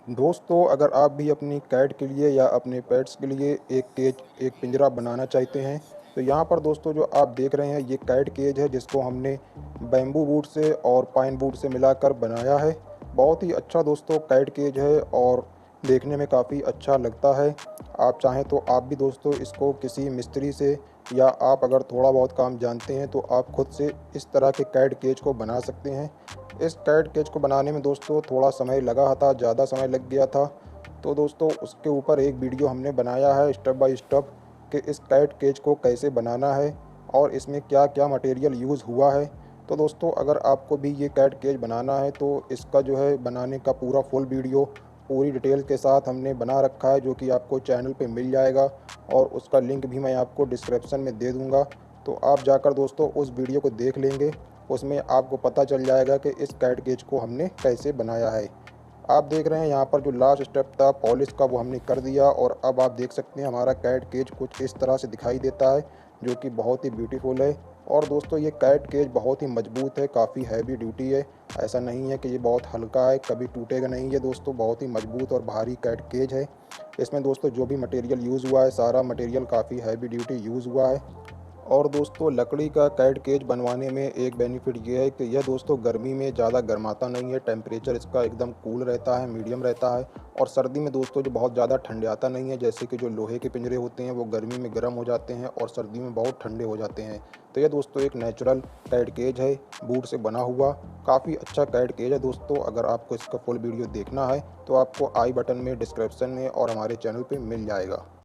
दोस्तों, अगर आप भी अपनी कैट के लिए या अपने पेट्स के लिए एक पिंजरा बनाना चाहते हैं, तो यहाँ पर दोस्तों जो आप देख रहे हैं ये कैट केज है जिसको हमने बैम्बू वुड से और पाइन वुड से मिलाकर बनाया है। बहुत ही अच्छा दोस्तों कैट केज है और देखने में काफ़ी अच्छा लगता है। आप चाहें तो आप भी दोस्तों इसको किसी मिस्त्री से या आप अगर थोड़ा बहुत काम जानते हैं तो आप खुद से इस तरह के कैट केज को बना सकते हैं। इस कैट केज को बनाने में दोस्तों थोड़ा समय लगा था, ज़्यादा समय लग गया था। तो दोस्तों उसके ऊपर एक वीडियो हमने बनाया है स्टेप बाय स्टेप कि इस कैट केज को कैसे बनाना है और इसमें क्या-क्या मटेरियल यूज़ हुआ है। तो दोस्तों अगर आपको भी ये कैट केज बनाना है तो इसका जो है बनाने का पूरा फुल वीडियो पूरी डिटेल के साथ हमने बना रखा है, जो कि आपको चैनल पे मिल जाएगा और उसका लिंक भी मैं आपको डिस्क्रिप्शन में दे दूँगा। तो आप जाकर दोस्तों उस वीडियो को देख लेंगे, उसमें आपको पता चल जाएगा कि इस कैट केज को हमने कैसे बनाया है। आप देख रहे हैं यहाँ पर जो लास्ट स्टेप था पॉलिश का वो हमने कर दिया और अब आप देख सकते हैं हमारा कैट केज कुछ इस तरह से दिखाई देता है, जो कि बहुत ही ब्यूटीफुल है। और दोस्तों ये कैट केज बहुत ही मजबूत है, काफ़ी हैवी ड्यूटी है। ऐसा नहीं है कि ये बहुत हल्का है, कभी टूटेगा नहीं। ये दोस्तों बहुत ही मजबूत और भारी कैट केज है। इसमें दोस्तों जो भी मटेरियल यूज़ हुआ है सारा मटेरियल काफ़ी हैवी ड्यूटी यूज़ हुआ है। और दोस्तों लकड़ी का कैट केज बनवाने में एक बेनिफिट ये है कि यह दोस्तों गर्मी में ज़्यादा गर्माता नहीं है, टेम्परेचर इसका एकदम कूल रहता है, मीडियम रहता है। और सर्दी में दोस्तों जो बहुत ज़्यादा ठंडाता नहीं है, जैसे कि जो लोहे के पिंजरे होते हैं वो गर्मी में गर्म हो जाते हैं और सर्दी में बहुत ठंडे हो जाते हैं। तो यह दोस्तों एक नेचुरल कैट केज है, वुड से बना हुआ, काफ़ी अच्छा कैट केज है दोस्तों। अगर आपको इसका फुल वीडियो देखना है तो आपको आई बटन में, डिस्क्रिप्शन में और हमारे चैनल पे मिल जाएगा।